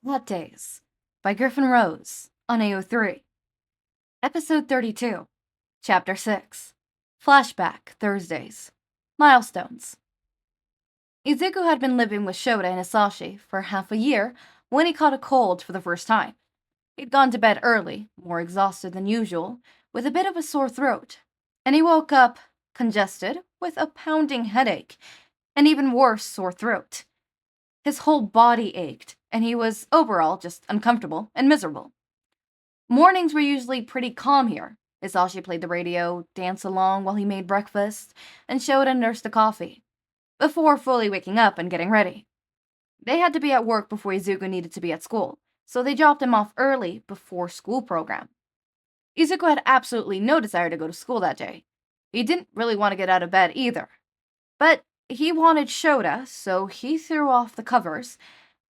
Lattes by Griffin Rose on AO3. Episode 32, Chapter 6, Flashback Thursdays, Milestones. Izuku had been living with Shouta and Hisashi for half a year when he caught a cold for the first time. He'd gone to bed early, more exhausted than usual, with a bit of a sore throat, and he woke up congested with a pounding headache, and even worse sore throat. His whole body ached, and he was, overall, just uncomfortable and miserable. Mornings were usually pretty calm here. Hisashi played the radio, danced along while he made breakfast, and Shouta nursed the coffee, before fully waking up and getting ready. They had to be at work before Izuku needed to be at school, so they dropped him off early before school program. Izuku had absolutely no desire to go to school that day. He didn't really want to get out of bed either. But he wanted Shouta, so he threw off the covers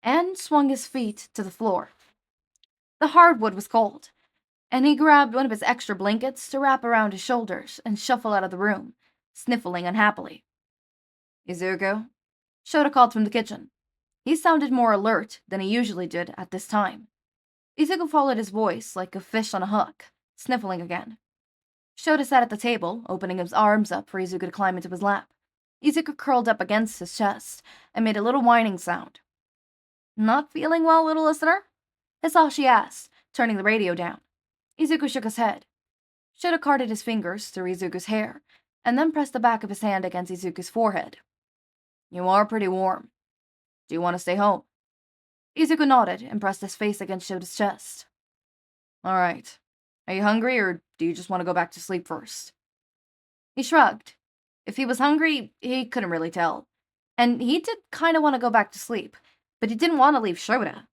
and swung his feet to the floor. The hardwood was cold, and he grabbed one of his extra blankets to wrap around his shoulders and shuffle out of the room, sniffling unhappily. "Izuku?" Shouta called from the kitchen. He sounded more alert than he usually did at this time. Izuku followed his voice like a fish on a hook, sniffling again. Shouta sat at the table, opening his arms up for Izuku to climb into his lap. Izuku curled up against his chest and made a little whining sound. "Not feeling well, little listener?" Hisashi asked, turning the radio down. Izuku shook his head. Shouta carted his fingers through Izuku's hair, and then pressed the back of his hand against Izuku's forehead. "You are pretty warm. Do you want to stay home?" Izuku nodded and pressed his face against Shota's chest. "All right. Are you hungry, or do you just want to go back to sleep first?" He shrugged. If he was hungry, he couldn't really tell. And he did kind of want to go back to sleep, but he didn't want to leave Shouta.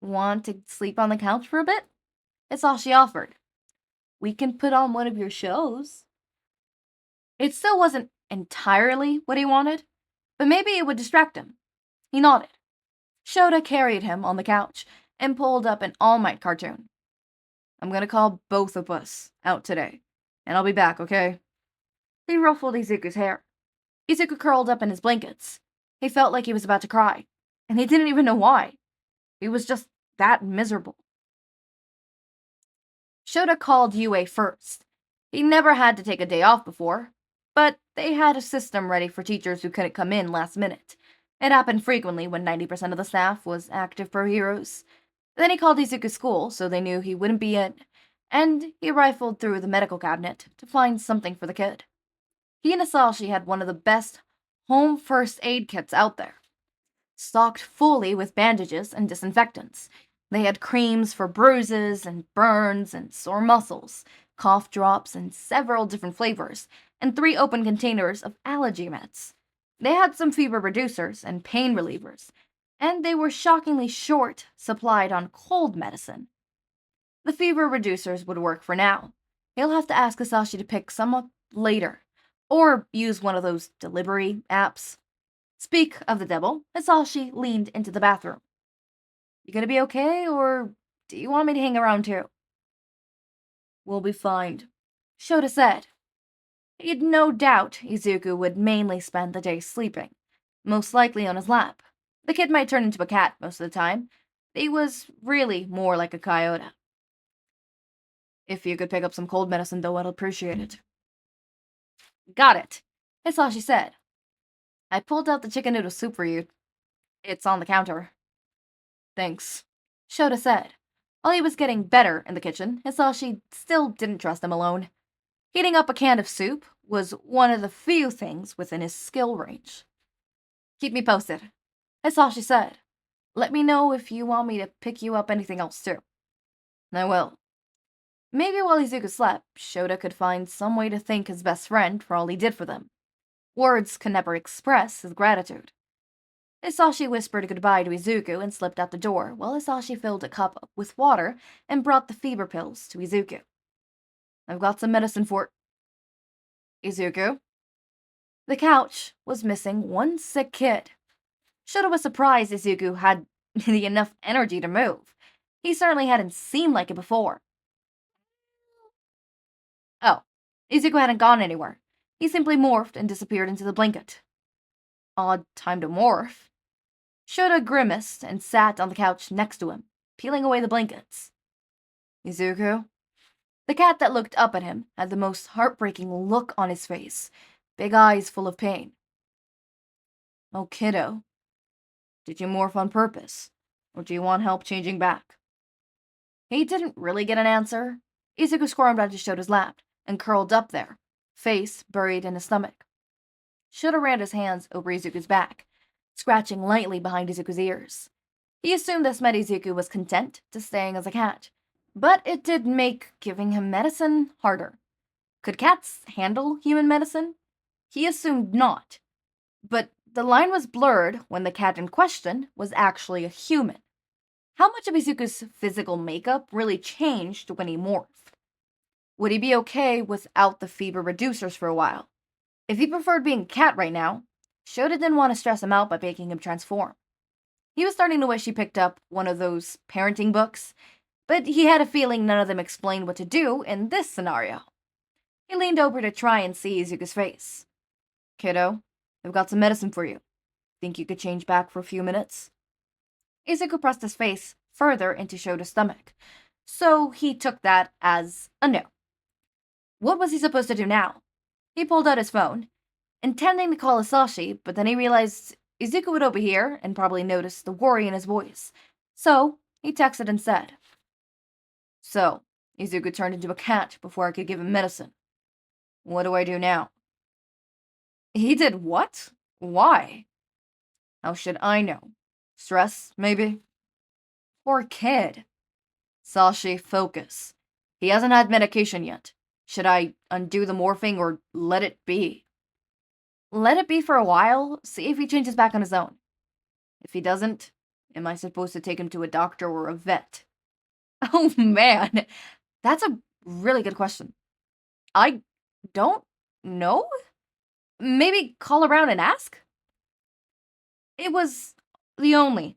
"Want to sleep on the couch for a bit?" Hisashi offered. "We can put on one of your shows." It still wasn't entirely what he wanted, but maybe it would distract him. He nodded. Shouta carried him on the couch and pulled up an All Might cartoon. "I'm gonna call both of us out today, and I'll be back, okay?" He ruffled Izuku's hair. Izuku curled up in his blankets. He felt like he was about to cry, and he didn't even know why. He was just that miserable. Shouta called UA first. He never had to take a day off before, but they had a system ready for teachers who couldn't come in last minute. It happened frequently when 90% of the staff was active pro heroes. Then he called Izuku's school so they knew he wouldn't be in, and he rifled through the medical cabinet to find something for the kid. He and Hisashi had one of the best home first aid kits out there, stocked fully with bandages and disinfectants. They had creams for bruises and burns and sore muscles, cough drops in several different flavors, and 3 open containers of allergy meds. They had some fever reducers and pain relievers, and they were shockingly short supplied on cold medicine. The fever reducers would work for now. He'll have to ask Hisashi to pick some up later, or use one of those delivery apps. Speak of the devil, Hisashi leaned into the bathroom. "You gonna be okay, or do you want me to hang around too?" "We'll be fine," Shouta said. He'd no doubt Izuku would mainly spend the day sleeping, most likely on his lap. The kid might turn into a cat most of the time. He was really more like a coyote. "If you could pick up some cold medicine, though, I'd appreciate it." "Got it," Hisashi said. "I pulled out the chicken noodle soup for you. It's on the counter." "Thanks," Shouta said. While he was getting better in the kitchen, Hisashi still didn't trust him alone. Heating up a can of soup was one of the few things within his skill range. "Keep me posted," Hisashi said. "Let me know if you want me to pick you up anything else too." "I will." Maybe while Izuku slept, Shouta could find some way to thank his best friend for all he did for them. Words could never express his gratitude. Hisashi whispered goodbye to Izuku and slipped out the door while Hisashi filled a cup with water and brought the fever pills to Izuku. "I've got some medicine for Izuku." The couch was missing one sick kid. Shouta was surprised Izuku had enough energy to move. He certainly hadn't seemed like it before. Oh, Izuku hadn't gone anywhere. He simply morphed and disappeared into the blanket. Odd time to morph. Shouta grimaced and sat on the couch next to him, peeling away the blankets. Izuku? The cat that looked up at him had the most heartbreaking look on his face, big eyes full of pain. Oh, kiddo. Did you morph on purpose? Or do you want help changing back? He didn't really get an answer. Izuku squirmed onto Shota's lap and curled up there, face buried in his stomach. Shouta ran his hands over Izuku's back, scratching lightly behind Izuku's ears. He assumed this meant Izuku was content to staying as a cat, but it did make giving him medicine harder. Could cats handle human medicine? He assumed not, but the line was blurred when the cat in question was actually a human. How much of Izuku's physical makeup really changed when he morphed? Would he be okay without the fever reducers for a while? If he preferred being a cat right now, Shouta didn't want to stress him out by making him transform. He was starting to wish he picked up one of those parenting books, but he had a feeling none of them explained what to do in this scenario. He leaned over to try and see Izuku's face. Kiddo, I've got some medicine for you. Think you could change back for a few minutes? Izuku pressed his face further into Shota's stomach, so he took that as a no. What was he supposed to do now? He pulled out his phone, intending to call Hisashi, but then he realized Izuku would overhear and probably notice the worry in his voice, so he texted and said, So, Izuku turned into a cat before I could give him medicine. What do I do now? He did what? Why? How should I know? Stress, maybe? Poor kid. Sashi, focus. He hasn't had medication yet. Should I undo the morphing or let it be? Let it be for a while, see if he changes back on his own. If he doesn't, am I supposed to take him to a doctor or a vet? Oh man, that's a really good question. I don't know? Maybe call around and ask? It was the only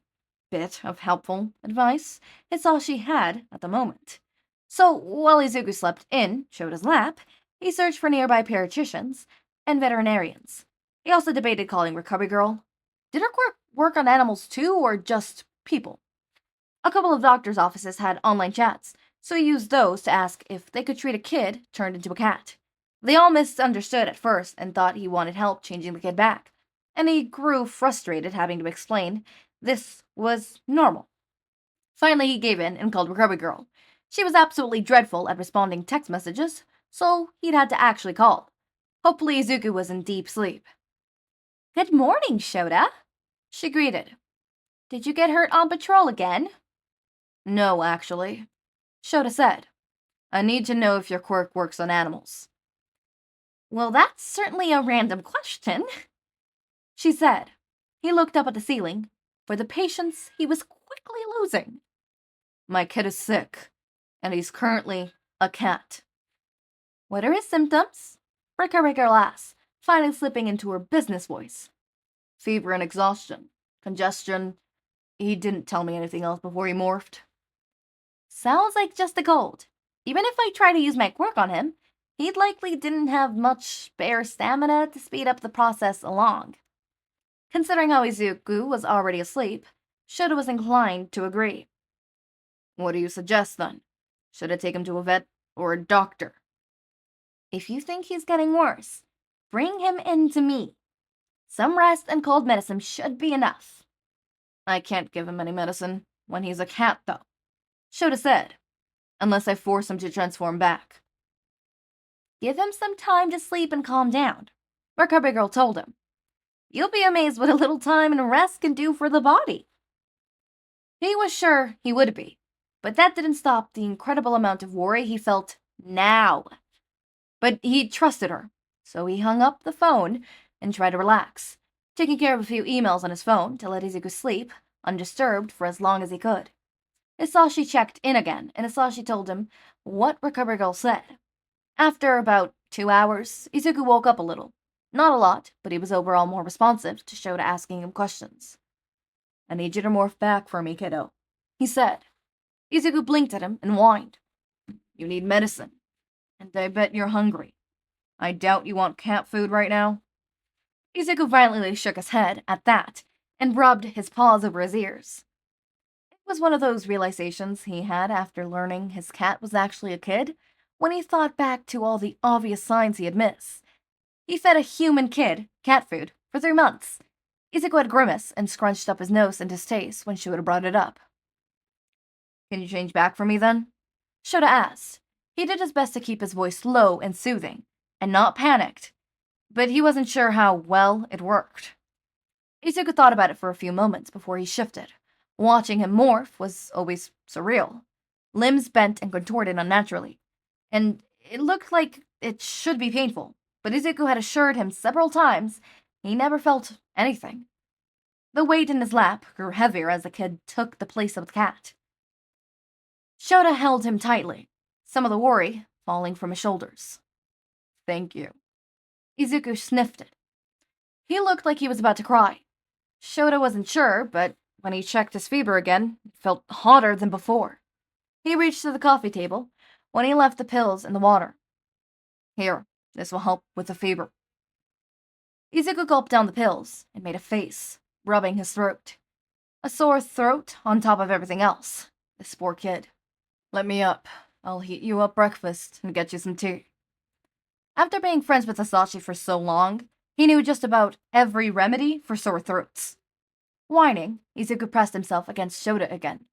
bit of helpful advice Hisashi had at the moment. So while Izuku slept in Shota's lap, he searched for nearby pediatricians and veterinarians. He also debated calling Recovery Girl. Did her Quirk work on animals too, or just people? A couple of doctors' offices had online chats, so he used those to ask if they could treat a kid turned into a cat. They all misunderstood at first and thought he wanted help changing the kid back, and he grew frustrated having to explain this was normal. Finally, he gave in and called Recovery Girl. She was absolutely dreadful at responding text messages, so he'd had to actually call. Hopefully Izuku was in deep sleep. Good morning, Shouta, she greeted. Did you get hurt on patrol again? No, actually, Shouta said. I need to know if your quirk works on animals. Well, that's certainly a random question, she said. He looked up at the ceiling for the patience he was quickly losing. My kid is sick, and he's currently a cat. What are his symptoms? Recovery Girl asked, finally slipping into her business voice. Fever and exhaustion, congestion. He didn't tell me anything else before he morphed. Sounds like just a cold. Even if I try to use my quirk on him, he likely didn't have much spare stamina to speed up the process along. Considering how Izuku was already asleep, Shouta was inclined to agree. What do you suggest, then? Should I take him to a vet or a doctor? If you think he's getting worse, bring him in to me. Some rest and cold medicine should be enough. I can't give him any medicine when he's a cat, though, Shouta said, unless I force him to transform back. Give him some time to sleep and calm down, Recovery Girl told him. You'll be amazed what a little time and rest can do for the body. He was sure he would be, but that didn't stop the incredible amount of worry he felt now. But he trusted her, so he hung up the phone and tried to relax, taking care of a few emails on his phone to let Izuku sleep undisturbed for as long as he could. Hisashi checked in again, and Hisashi told him what Recovery Girl said. After about 2 hours, Izuku woke up a little. Not a lot, but he was overall more responsive to Shouta asking him questions. I need you to morph back for me, kiddo, he said. Izuku blinked at him and whined. You need medicine, and I bet you're hungry. I doubt you want cat food right now. Izuku violently shook his head at that, and rubbed his paws over his ears. It was one of those realizations he had after learning his cat was actually a kid, when he thought back to all the obvious signs he had missed. He fed a human kid cat food for 3 months. Izuku had grimaced and scrunched up his nose in distaste when Shouta brought it up. "Can you change back for me, then?" Shouta asked. He did his best to keep his voice low and soothing, and not panicked, but he wasn't sure how well it worked. Izuku thought about it for a few moments before he shifted. Watching him morph was always surreal. Limbs bent and contorted unnaturally, and it looked like it should be painful, but Izuku had assured him several times he never felt anything. The weight in his lap grew heavier as the kid took the place of the cat. Shouta held him tightly, some of the worry falling from his shoulders. "Thank you." Izuku sniffed it. He looked like he was about to cry. Shouta wasn't sure, but when he checked his fever again, it felt hotter than before. He reached to the coffee table when he left the pills in the water. "Here, this will help with the fever." Izuku gulped down the pills and made a face, rubbing his throat. A sore throat on top of everything else. This poor kid. "Let me up. I'll heat you up breakfast and get you some tea." After being friends with Hisashi for so long, he knew just about every remedy for sore throats. Whining, Izuku pressed himself against Shouta again.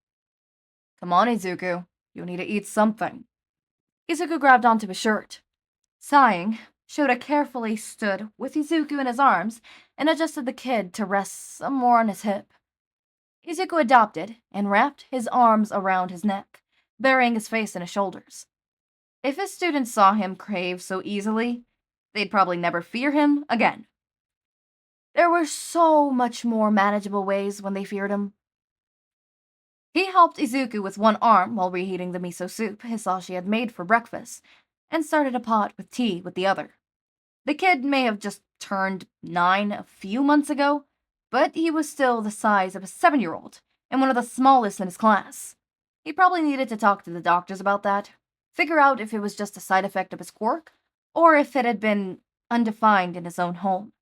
"Come on, Izuku. You'll need to eat something." Izuku grabbed onto his shirt. Sighing, Shouta carefully stood with Izuku in his arms and adjusted the kid to rest some more on his hip. Izuku adopted and wrapped his arms around his neck, burying his face in his shoulders. If his students saw him crave so easily, they'd probably never fear him again. There were so much more manageable ways when they feared him. He helped Izuku with one arm while reheating the miso soup Hisashi had made for breakfast, and started a pot with tea with the other. The kid may have just turned 9 a few months ago, but he was still the size of a 7-year-old, and one of the smallest in his class. He probably needed to talk to the doctors about that, figure out if it was just a side effect of his quirk, or if it had been undefined in his own home.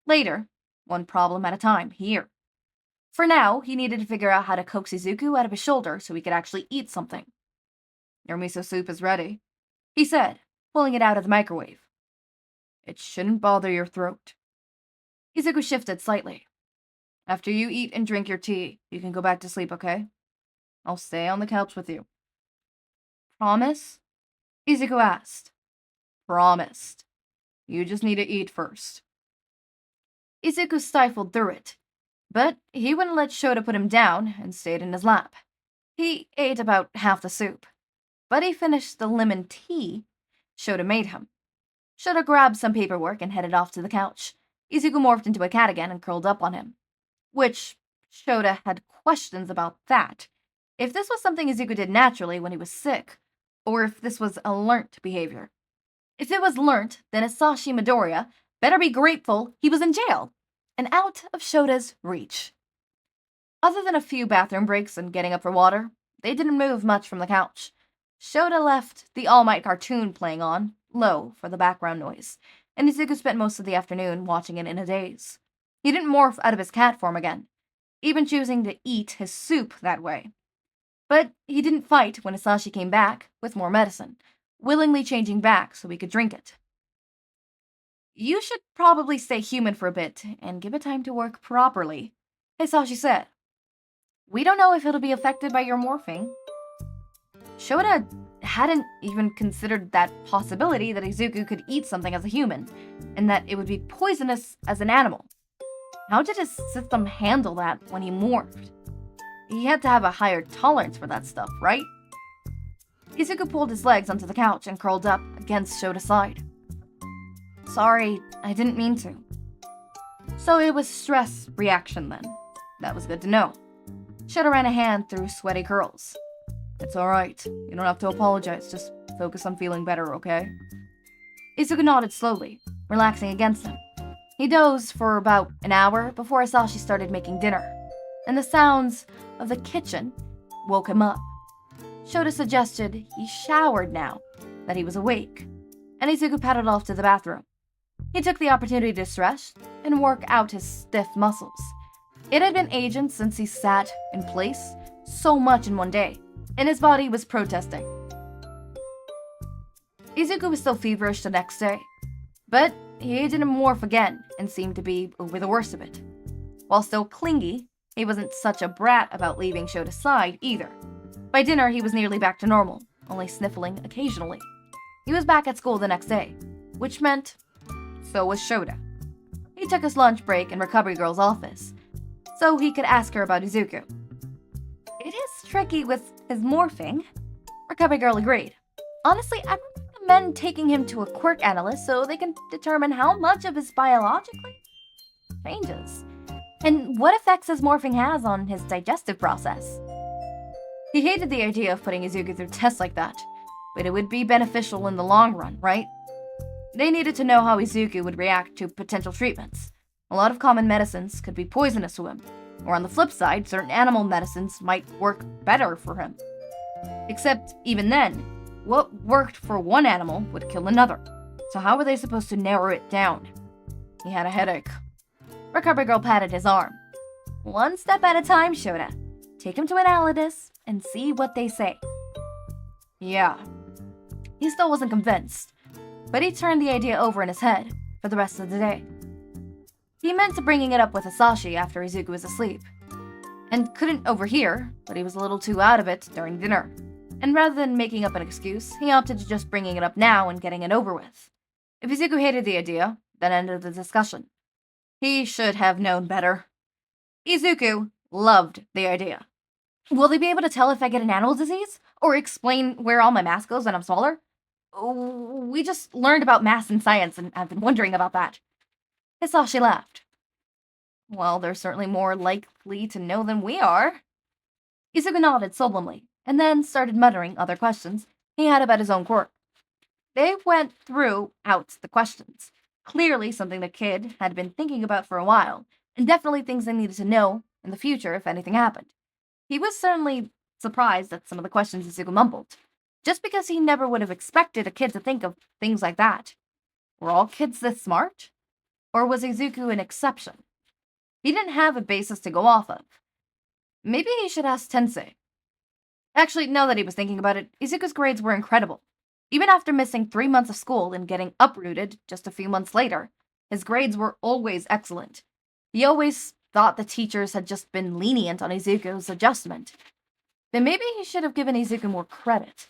Later, one problem at a time, here. For now, he needed to figure out how to coax Izuku out of his shoulder so he could actually eat something. "Your miso soup is ready," he said, pulling it out of the microwave. "It shouldn't bother your throat." Izuku shifted slightly. "After you eat and drink your tea, you can go back to sleep, okay? I'll stay on the couch with you." "Promise?" Izuku asked. "Promised. You just need to eat first." Izuku stifled through it, but he wouldn't let Shouta put him down and stayed in his lap. He ate about half the soup, but he finished the lemon tea Shouta made him. Shouta grabbed some paperwork and headed off to the couch. Izuku morphed into a cat again and curled up on him. Which, Shouta had questions about that. If this was something Izuku did naturally when he was sick, or if this was a learnt behavior. If it was learnt, then Hisashi Midoriya better be grateful he was in jail, and out of Shouta's reach. Other than a few bathroom breaks and getting up for water, they didn't move much from the couch. Shouta left the All Might cartoon playing on, low, for the background noise, and Izuku spent most of the afternoon watching it in a daze. He didn't morph out of his cat form again, even choosing to eat his soup that way. But he didn't fight when Hisashi came back with more medicine, willingly changing back so he could drink it. "You should probably stay human for a bit and give it time to work properly," Hisashi said. "We don't know if it'll be affected by your morphing." Shouta hadn't even considered that possibility that Izuku could eat something as a human, and that it would be poisonous as an animal. How did his system handle that when he morphed? He had to have a higher tolerance for that stuff, right? Izuku pulled his legs onto the couch and curled up against Shouta's side. "Sorry, I didn't mean to." So it was stress reaction then. That was good to know. Shouta ran a hand through sweaty curls. "It's alright. You don't have to apologize. Just focus on feeling better, okay?" Izuku nodded slowly, relaxing against him. He dozed for about an hour before Hisashi started making dinner, and the sounds of the kitchen woke him up. Shouta suggested he showered now that he was awake, and Izuku paddled off to the bathroom. He took the opportunity to stretch and work out his stiff muscles. It had been ages since he sat in place so much in one day, and his body was protesting. Izuku was still feverish the next day, but he didn't morph again and seemed to be over the worst of it. While still clingy, he wasn't such a brat about leaving Shouta's side either. By dinner, he was nearly back to normal, only sniffling occasionally. He was back at school the next day, which meant so was Shouta. He took his lunch break in Recovery Girl's office, so he could ask her about Izuku. It is tricky with his morphing, Recovery Girl agreed. Honestly, I recommend taking him to a quirk analyst so they can determine how much of his biologically changes, and what effects his morphing has on his digestive process. He hated the idea of putting Izuku through tests like that, but it would be beneficial in the long run, right? They needed to know how Izuku would react to potential treatments. A lot of common medicines could be poisonous to him, or on the flip side, certain animal medicines might work better for him. Except, even then, what worked for one animal would kill another, so how were they supposed to narrow it down? He had a headache. Recovery Girl patted his arm. One step at a time, Shouta. Take him to an analyst and see what they say. Yeah. He still wasn't convinced, but he turned the idea over in his head for the rest of the day. He meant to bringing it up with Hisashi after Izuku was asleep, and couldn't overhear, but he was a little too out of it during dinner. And rather than making up an excuse, he opted to just bringing it up now and getting it over with. If Izuku hated the idea, that ended the discussion. He should have known better. Izuku loved the idea. Will they be able to tell if I get an animal disease? Or explain where all my mass goes when I'm smaller? We just learned about mass in science, and I've been wondering about that. Hisashi laughed. Well, they're certainly more likely to know than we are. Izuku nodded solemnly, and then started muttering other questions he had about his own quirk. They went throughout the questions. Clearly something the kid had been thinking about for a while, and definitely things they needed to know in the future if anything happened. He was certainly surprised at some of the questions Izuku mumbled, just because he never would have expected a kid to think of things like that. Were all kids this smart? Or was Izuku an exception? He didn't have a basis to go off of. Maybe he should ask Tensei. Actually, now that he was thinking about it, Izuku's grades were incredible. Even after missing 3 months of school and getting uprooted just a few months later, his grades were always excellent. He always thought the teachers had just been lenient on Izuku's adjustment. Then maybe he should have given Izuku more credit.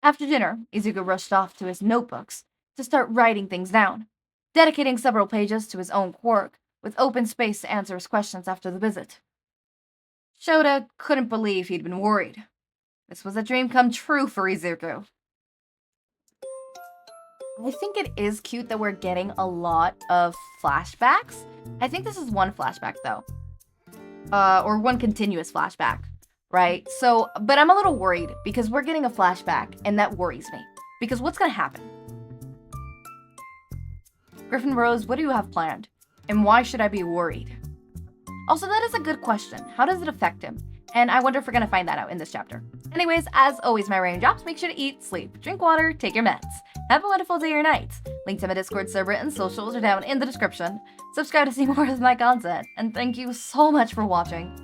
After dinner, Izuku rushed off to his notebooks to start writing things down, dedicating several pages to his own quirk, with open space to answer his questions after the visit. Shouta couldn't believe he'd been worried. This was a dream come true for Izuku. I think it is cute that we're getting a lot of flashbacks. I think this is one flashback, though. Or one continuous flashback, right? So, but I'm a little worried because we're getting a flashback, and that worries me. Because what's gonna happen? Griffin Rose, what do you have planned? And why should I be worried? Also, that is a good question. How does it affect him? And I wonder if we're gonna find that out in this chapter. Anyways, as always, my raindrops, make sure to eat, sleep, drink water, take your meds. Have a wonderful day or night. Link to my Discord server and socials are down in the description. Subscribe to see more of my content, and thank you so much for watching.